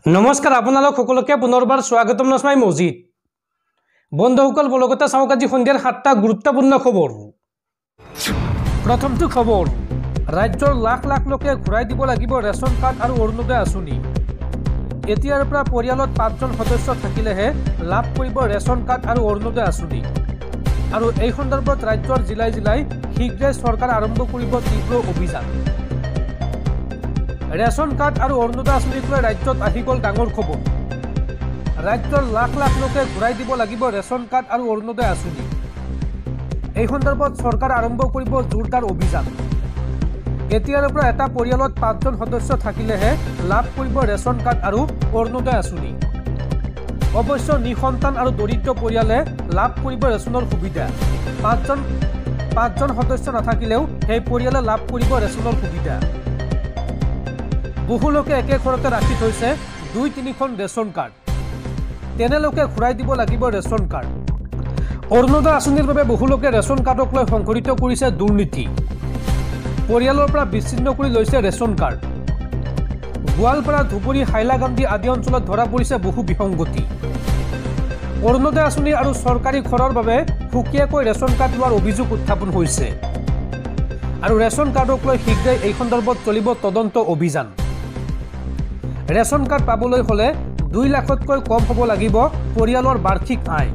নমস্কাৰ আপোনালোক সকলোকে পুনৰবাৰ স্বাগতম নস্মাই মজিদ বন্ধুসকল বলগতে চাওক আজি সন্ধিয়াৰ 7টা গুৰুত্বপূৰ্ণ খবৰ। প্ৰথমটো খবৰ, ৰাজ্যৰ লাখ লাখ লোকে ঘূৰাই দিব লাগিব ৰেচন কাৰ্ড আৰু অৰুণোদয় আঁচনি। এতিয়াৰ পৰা পৰিয়ালত 5জন সদস্য থাকিলেহে লাভ কৰিব ৰেচন কাৰ্ড আৰু অৰুণোদয় আঁচনি। আৰু এই সন্দৰ্ভত ৰাজ্যৰ জিলাই জিলাই শীঘ্ৰে চৰকাৰ আৰম্ভ কৰিব তীব্ৰ অভিযান। ৰেচন কাৰ্ড আৰু অৰুণোদয় আঁচনিক লৈ ৰাজ্যত আহি গ'ল ডাঙৰ খবৰ। ৰাজ্যৰ লাখ লাখ লোকে ঘূৰাই দিব লাগিব ৰেচন কাৰ্ড আৰু অৰুণোদয় আঁচনি। এই সন্দৰ্ভত চৰকাৰ আৰম্ভ কৰিব জোৰদাৰ অভিযান। এতিয়াৰ পৰা এটা পৰিয়ালত 5জন সদস্য থাকিলেহে লাভ কৰিব ৰেচন কাৰ্ড আৰু অৰুণোদয় আঁচনি। অৱশ্যে নিসন্তান আৰু দৰিদ্ৰ পৰিয়ালে লাভ কৰিব ৰেচনৰ সুবিধা। 5জন সদস্য নাথাকিলেও সেই পৰিয়ালে লাভ কৰিব ৰেচনৰ সুবিধা। বহু লোকে একে ঘৰতে ৰাখি থৈছে 2-3খন ৰেচন কাৰ্ড, তেনে লোকে ঘূৰাই দিব লাগিব ৰেচন কাৰ্ড। অৰুণোদয় আঁচনিৰ বাবে বহু লোকে ৰেচন কাৰ্ডক লৈ সংঘটিত কৰিছে দুৰ্নীতি। পৰিয়ালৰ পৰা বিচ্ছিন্ন কৰি লৈছে ৰেচন কাৰ্ড। গোৱালপাৰা, ধুবুৰী, হাইলাকান্দি আদি অঞ্চলত ধৰা পৰিছে বহু বিসংগতি। অৰুণোদয় আঁচনি আৰু চৰকাৰী ঘৰৰ বাবে সুকীয়াকৈ ৰেচন কাৰ্ড লোৱাৰ অভিযোগ উত্থাপন হৈছে। আৰু ৰেচন কাৰ্ডক লৈ শীঘ্ৰে এই সন্দৰ্ভত চলিব তদন্ত অভিযান। ৰেচন কাৰ্ড পাবলৈ হ'লে 2 লাখতকৈ কম হ'ব লাগিব পৰিয়ালৰ বাৰ্ষিক আয়।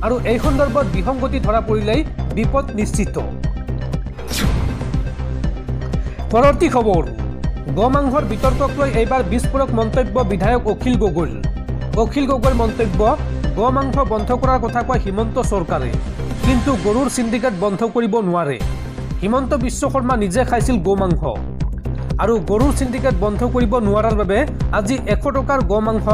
আৰু এই সন্দৰ্ভত বিসংগতি ধৰা পৰিলেই বিপদ নিশ্চিত। পৰৱৰ্তী খবৰ, গোমাংসৰ বিতৰ্কক লৈ এইবাৰ বিস্ফোৰক মন্তব্য বিধায়ক অখিল গগৈৰ। অখিল গগৈৰ মন্তব্য, গোমাংস বন্ধ কৰাৰ কথা কয় হিমন্ত চৰকাৰে, কিন্তু গৰুৰ চিণ্ডিকেট বন্ধ কৰিব নোৱাৰে। হিমন্ত বিশ্ব শৰ্মা নিজে খাইছিল গোমাংস আৰু গৰুৰ চিণ্ডিকেট বন্ধ কৰিব নোৱাৰাৰ বাবে আজি 100 টকাৰ গোমাংস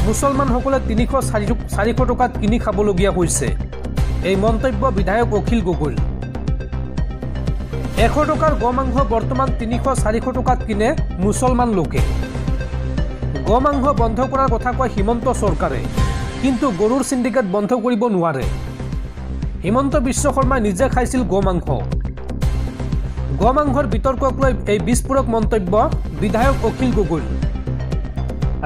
মুছলমানসকলে 300-400 টকাত কিনি খাবলগীয়া হৈছে। এই মন্তব্য বিধায়ক অখিল গগৈৰ। 100 টকাৰ গোমাংস বৰ্তমান 300-400 টকাত কিনে মুছলমান লোকে। গোমাংস বন্ধ কৰাৰ কথা কয় হিমন্ত চৰকাৰে, কিন্তু গৰুৰ চিণ্ডিকেট বন্ধ কৰিব নোৱাৰে। হিমন্ত বিশ্ব শৰ্মাই নিজে খাইছিল গোমাংস। গোমাংসৰ বিতৰ্কক লৈ এই বিস্ফোৰক মন্তব্য বিধায়ক অখিল গগৈৰ।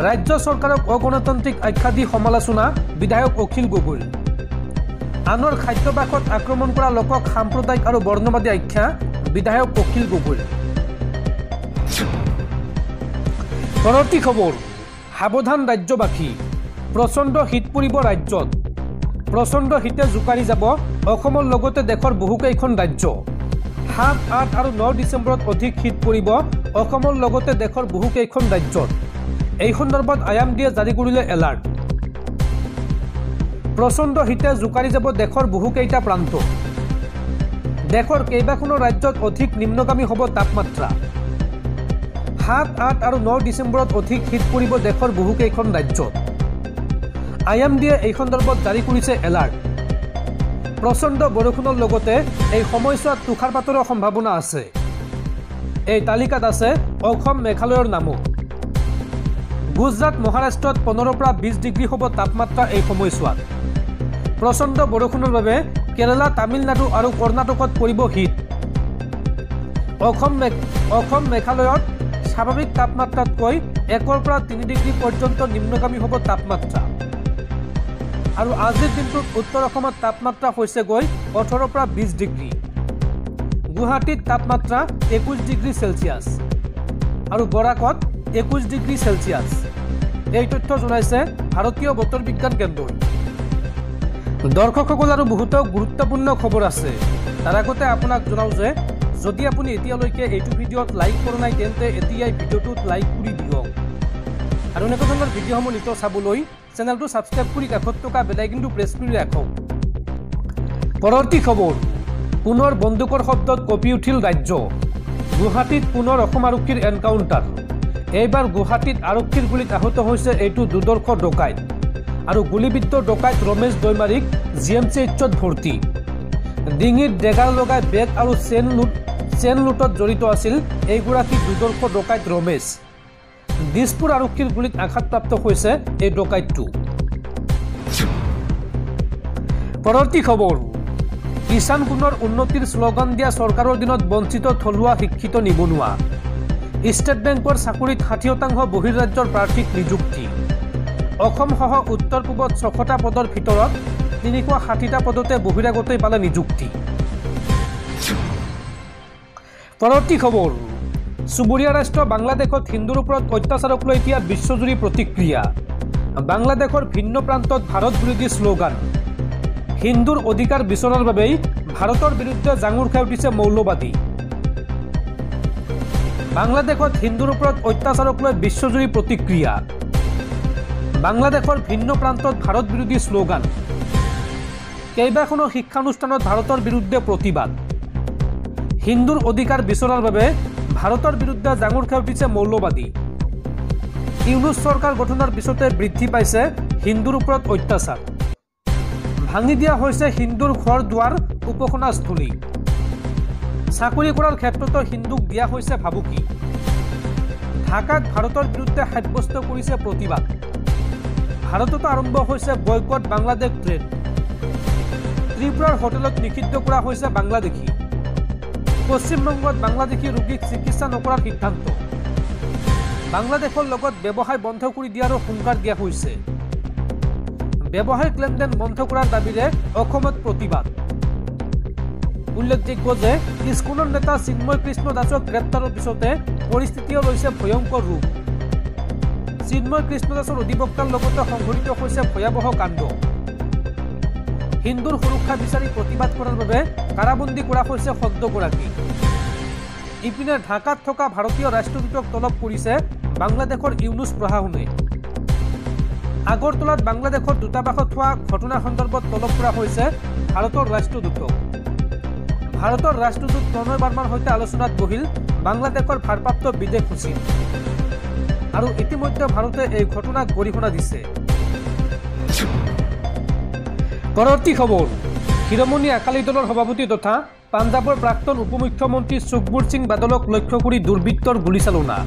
ৰাজ্য চৰকাৰক অগণতান্ত্ৰিক আখ্যা দি সমালোচনা বিধায়ক অখিল গগৈৰ। আনৰ খাদ্যবাসত আক্ৰমণ কৰা লোকক সাম্প্ৰদায়িক আৰু বৰ্ণবাদী আখ্যা বিধায়ক অখিল গগৈৰ। পৰৱৰ্তী খবৰ, সাৱধান ৰাজ্যবাসী, প্ৰচণ্ড শীত পৰিব ৰাজ্যত। প্ৰচণ্ড শীতে জোকাৰি যাব অসমৰ লগতে দেশৰ বহুকেইখন ৰাজ্য। 7, 8 আৰু 9 ডিচেম্বৰত অধিক শীত পৰিব অসমৰ লগতে দেশৰ বহুকেইখন ৰাজ্যত। এই সন্দৰ্ভত IMDয়ে জাৰি কৰিলে এলাৰ্ট। প্ৰচণ্ড শীতে জোকাৰি যাব দেশৰ বহুকেইটা প্ৰান্ত। দেশৰ কেইবাখনো ৰাজ্যত অধিক নিম্নগামী হ'ব তাপমাত্ৰা। 7, 8 আৰু 9 ডিচেম্বৰত অধিক শীত পৰিব দেশৰ বহুকেইখন ৰাজ্যত। IMDয়ে এই সন্দৰ্ভত জাৰি কৰিছে এলাৰ্ট। প্ৰচণ্ড বৰষুণৰ লগতে এই সময়ছোৱাত তুষাৰপাতৰো সম্ভাৱনা আছে। এই তালিকাত আছে অসম, মেঘালয়ৰ নামো। গুজৰাট, মহাৰাষ্ট্ৰত 15 পৰা 20 ডিগ্ৰী হ'ব তাপমাত্ৰা এই সময়ছোৱাত। প্ৰচণ্ড বৰষুণৰ বাবে কেৰালা, তামিলনাডু আৰু কৰ্ণাটকত পৰিব শীত। অসম, মেঘালয়ত স্বাভাৱিক তাপমাত্ৰাতকৈ 1 পৰা 3 ডিগ্ৰী পৰ্যন্ত নিম্নগামী হ'ব তাপমাত্ৰা। আৰু আজিৰ দিনটোত উত্তৰ অসমত তাপমাত্ৰা হৈছেগৈ 18 পৰা 20 ডিগ্ৰী। গুৱাহাটীত তাপমাত্ৰা 21 ডিগ্ৰী চেলচিয়াছ আৰু বৰাকত 21 ডিগ্ৰী চেলচিয়াছ। এই তথ্য জনাইছে ভাৰতীয় বতৰ বিজ্ঞান কেন্দ্ৰই। দৰ্শকসকল, আৰু বহুতো গুৰুত্বপূৰ্ণ খবৰ আছে। তাৰ আগতে আপোনাক জনাওঁ যে যদি আপুনি এতিয়ালৈকে এইটো ভিডিঅ'ত লাইক কৰা নাই তেন্তে এতিয়াই ভিডিঅ'টোত লাইক কৰি দিয়ক। আৰু এনেকুৱা ধৰণৰ ভিডিঅ'সমূহ নিতৌ চাবলৈ চেনেলটো ছাবস্ক্ৰাইব কৰি কাষত থকা বেল আইকনটো প্ৰেছ কৰি ৰাখক। পৰৱৰ্তী খবৰ, পুনৰ বন্দুকৰ শব্দত কঁপি উঠিল ৰাজ্য। গুৱাহাটীত পুনৰ অসম আৰক্ষীৰ এনকাউণ্টাৰ। এইবাৰ গুৱাহাটীত আৰক্ষীৰ গুলীত আহত হৈছে এইটো দুৰ্ধৰ্ষ ডকাইত। আৰু গুলীবিদ্ধ ডকাইত ৰমেশ দৈমাৰীক GMCHত ভৰ্তি। ডিঙিত ডেগাৰ লগাই বেগ আৰু চেন লুটত জড়িত আছিল এইগৰাকী দুৰ্ধৰ্ষ ডকাইত ৰমেশ। দিছপুৰ আৰক্ষীৰ গুলীত আঘাতপ্ৰাপ্ত হৈছে এই ডকাইতটো। পৰৱৰ্তী খবৰ, কিষাণ গুণৰ উন্নতিৰ শ্লোগান দিয়া চৰকাৰৰ দিনত বঞ্চিত থলুৱা শিক্ষিত নিবনুৱা। ষ্টেট বেংকৰ চাকৰিত 60% বহিৰ্ৰাজ্যৰ প্ৰাৰ্থীক নিযুক্তি অসমসহ উত্তৰ পূবত 6টা পদৰ ভিতৰত 360টা পদতে বহিৰাগতই পালে নিযুক্তি পৰৱৰ্তী খবৰ চুবুৰীয়া ৰাষ্ট্ৰ বাংলাদেশত হিন্দুৰ ওপৰত অত্যাচাৰক লৈ এতিয়া বিশ্বজুৰি প্ৰতিক্ৰিয়া বাংলাদেশৰ ভিন্ন প্ৰান্তত ভাৰত বিৰোধী শ্লোগান হিন্দুৰ অধিকাৰ বিচৰাৰ বাবেই ভাৰতৰ বিৰুদ্ধে জাঙুৰ খাই উঠিছে মৌলবাদী বাংলাদেশত হিন্দুৰ ওপৰত অত্যাচাৰক লৈ বিশ্বজুৰি প্ৰতিক্ৰিয়া বাংলাদেশৰ ভিন্ন প্ৰান্তত ভাৰত বিৰোধী শ্লোগান কেইবাখনো শিক্ষানুষ্ঠানত ভাৰতৰ বিৰুদ্ধে প্ৰতিবাদ হিন্দুৰ অধিকাৰ বিচৰাৰ বাবে ভাৰতৰ বিৰুদ্ধে জাঙুৰ খাই উঠিছে মৌলবাদী ইউনুছ চৰকাৰ গঠনৰ পিছতে বৃদ্ধি পাইছে হিন্দুৰ ওপৰত অত্যাচাৰ ভাঙি দিয়া হৈছে হিন্দুৰ ঘৰ দুৱাৰ উপাসনাস্থলী চাকৰি কৰাৰ ক্ষেত্ৰতো হিন্দুক দিয়া হৈছে ভাবুকি ঢাকাত ভাৰতৰ বিৰুদ্ধে সাব্যস্ত কৰিছে প্ৰতিবাদ ভাৰততো আৰম্ভ হৈছে বয়কট বাংলাদেশ ট্ৰেড ত্ৰিপুৰাৰ হোটেলত নিষিদ্ধ কৰা হৈছে বাংলাদেশী পশ্চিমবংগত বাংলাদেশী ৰোগীক চিকিৎসা নকৰাৰ সিদ্ধান্ত বাংলাদেশৰ লগত ব্যৱসায় বন্ধ কৰি দিয়াৰো হুংকাৰ দিয়া হৈছে ব্যৱসায়িক লেনদেন বন্ধ কৰাৰ দাবীৰে অসমত প্ৰতিবাদ উল্লেখযোগ্য যে স্কুলৰ নেতা চিন্ময় কৃষ্ণ দাসক গ্ৰেপ্তাৰৰ পিছতে পৰিস্থিতিও লৈছে ভয়ংকৰ ৰূপ চিন্ময় কৃষ্ণ দাসৰ অধিবক্তাৰ লগতে সংঘটিত হৈছে ভয়াৱহ কাণ্ড হিন্দুৰ সুৰক্ষা বিচাৰি প্ৰতিবাদ কৰাৰ বাবে কাৰাবন্দী কৰা হৈছে সদ্যগৰাকী ইপিনে ঢাকাত থকা ভাৰতীয় ৰাষ্ট্ৰদূতক তলব কৰিছে বাংলাদেশৰ ইউনুছ প্ৰশাসনে আগৰতলাত বাংলাদেশৰ দূতাবাসত হোৱা ঘটনা সন্দৰ্ভত তলব কৰা হৈছে ভাৰতৰ ৰাষ্ট্ৰদূতক ভাৰতৰ ৰাষ্ট্ৰদূত প্ৰণয় বাৰ্মাৰ সৈতে আলোচনাত বহিল বাংলাদেশৰ ভাৰপ্ৰাপ্ত বিদেশ সচিব আৰু ইতিমধ্যে ভাৰতে এই ঘটনাক গৰিহণা দিছে পৰৱৰ্তী খবৰ শিৰোমণি আকালি দলৰ সভাপতি তথা পাঞ্জাবৰ প্ৰাক্তন উপমুখ্যমন্ত্ৰী সুখবীৰ সিং বাদলক লক্ষ্য কৰি দুৰ্বৃত্তৰ গুলীচালনা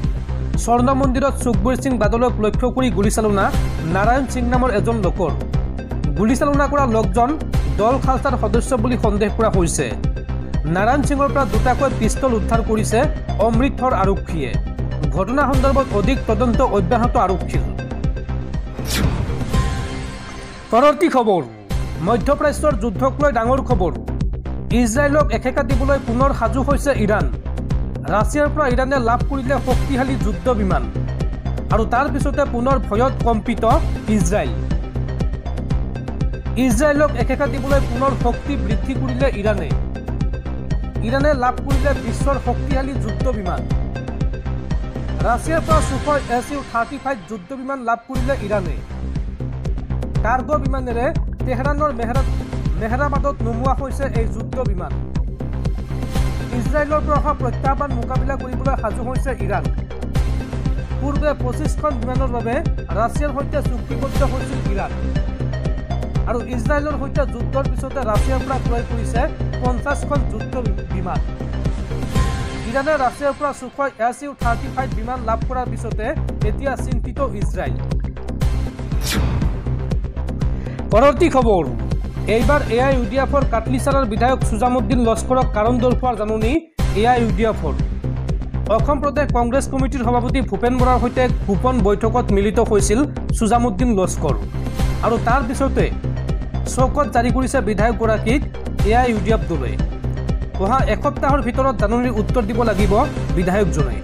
স্বৰ্ণ মন্দিৰত সুখবীৰ সিং বাদলক লক্ষ্য কৰি গুলীচালনা নাৰায়ণ সিং নামৰ এজন লোকৰ গুলীচালনা কৰা লোকজন দল খালছাৰ সদস্য বুলি সন্দেহ কৰা হৈছে নাৰায়ণ সিঙৰ পৰা দুটাকৈ পিষ্টল উদ্ধাৰ কৰিছে অমৃতসৰ আৰক্ষীয়ে ঘটনা সন্দৰ্ভত অধিক তদন্ত অব্যাহত আৰক্ষীৰ পৰৱৰ্তী খবৰ মধ্যপ্ৰাচ্যৰ যুদ্ধক লৈ ডাঙৰ খবৰ ইজৰাইলক একেকা দিবলৈ পুনৰ সাজু হৈছে ইৰাণ ৰাছিয়াৰ পৰা ইৰাণে লাভ কৰিলে শক্তিশালী যুদ্ধ বিমান আৰু তাৰ পিছতে পুনৰ ভয়ত কম্পিত ইজৰাইলক একেকা দিবলৈ পুনৰ শক্তি বৃদ্ধি কৰিলে ইৰাণে লাভ কৰিলে বিশ্বৰ শক্তিশালী যুদ্ধ বিমান ৰাছিয়াৰ পৰা সুখয় Su-35 যুদ্ধ বিমান লাভ কৰিলে ইৰাণে কাৰ্গো বিমানেৰে তেহৰানৰ মেহৰাবাদত নমোৱা হৈছে এই যুদ্ধ বিমান ইজৰাইলৰ পৰা অহা প্ৰত্যাহ্বান মোকাবিলা কৰিবলৈ সাজু হৈছে ইৰাণ পূৰ্বে 25খন বিমানৰ বাবে ৰাছিয়াৰ সৈতে চুক্তিবদ্ধ হৈছিল ইৰাণ আৰু ইজৰাইলৰ সৈতে যুদ্ধৰ পিছতে ৰাছিয়াৰ পৰা ক্ৰয় কৰিছে 50খন যুদ্ধ বিমান ইৰাণে ৰাছিয়াৰ পৰা সুখয় Su-35 বিমান লাভ কৰাৰ পিছতে এতিয়া চিন্তিত ইজৰাইল পৰৱৰ্তী খবৰ এইবাৰ AIUDFৰ কাটলিচাৰাৰ বিধায়ক সুজামুদ্দিন লস্কৰক কাৰণ দৰ্শোৱাৰ জাননী AIUDFৰ অসম প্ৰদেশ কংগ্ৰেছ কমিটিৰ সভাপতি ভূপেন বৰাৰ সৈতে গোপন বৈঠকত মিলিত হৈছিল সুজামুদ্দিন লস্কৰ আৰু তাৰ পিছতে চৌকত জাৰি কৰিছে বিধায়কগৰাকীক AIUDF দলে অহা এসপ্তাহৰ ভিতৰত জাননীৰ উত্তৰ দিব লাগিব বিধায়কজনে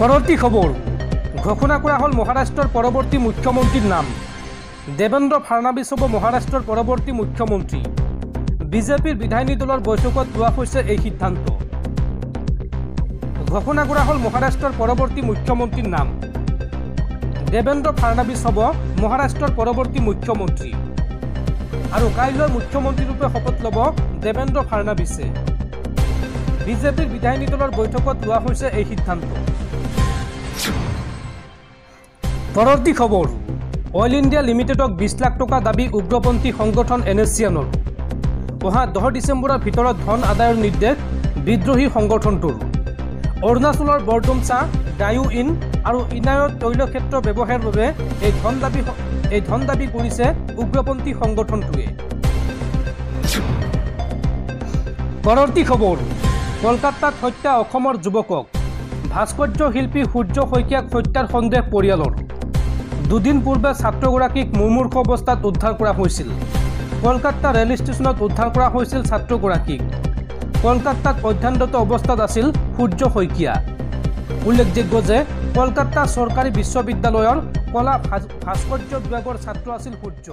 পৰৱৰ্তী খবৰ ঘোষণা কৰা হ'ল মহাৰাষ্ট্ৰৰ পৰৱৰ্তী মুখ্যমন্ত্ৰীৰ নাম দেবেন্দ্ৰ ফাডনাভিছ হ'ব মহাৰাষ্ট্ৰৰ পৰৱৰ্তী মুখ্যমন্ত্ৰী বিজেপিৰ বিধায়িনী দলৰ বৈঠকত লোৱা হৈছে এই সিদ্ধান্ত ঘোষণা কৰা হ'ল মহাৰাষ্ট্ৰৰ পৰৱৰ্তী মুখ্যমন্ত্ৰীৰ নাম দেবেন্দ্ৰ ফাডনাভিছ হ'ব মহাৰাষ্ট্ৰৰ পৰৱৰ্তী মুখ্যমন্ত্ৰী আৰু কাইলৈ মুখ্যমন্ত্ৰী ৰূপে শপত ল'ব দেবেন্দ্ৰ ফাডনাভিছে বিজেপিৰ বিধায়িনী দলৰ বৈঠকত লোৱা হৈছে এই সিদ্ধান্ত পৰৱৰ্তী খবৰ অইল ইণ্ডিয়া লিমিটেডক 20 লাখ টকা দাবী উগ্ৰপন্থী সংগঠন NSCNৰ অহা 10 ডিচেম্বৰৰ ভিতৰত ধন আদায়ৰ নিৰ্দেশ বিদ্ৰোহী সংগঠনটোৰ অৰুণাচলৰ বৰডুমচা ডায়ু ইন আৰু ইনায়ত তৈল ক্ষেত্ৰ ব্যৱহাৰৰ বাবে এই ধন দাবী কৰিছে উগ্ৰপন্থী সংগঠনটোৱে পৰৱৰ্তী খবৰ কলকাতাত হত্যা অসমৰ যুৱকক। ভাস্কৰ্য শিল্পী সূৰ্য শইকীয়াক হত্যাৰ সন্দেহ পৰিয়ালৰ। দুদিন পূৰ্বে ছাত্ৰগৰাকীক মুমূৰ্ষু অৱস্থাত উদ্ধাৰ কৰা হৈছিল। কলকাতা ৰেল ষ্টেচনত উদ্ধাৰ কৰা হৈছিল ছাত্ৰগৰাকীক। কলকাতাত অধ্যয়নৰত অৱস্থাত আছিল সূৰ্য শইকীয়া। উল্লেখযোগ্য যে কলকাতা চৰকাৰী বিশ্ববিদ্যালয়ৰ কলা ভাস্কৰ্য বিভাগৰ ছাত্ৰ আছিল সূৰ্য।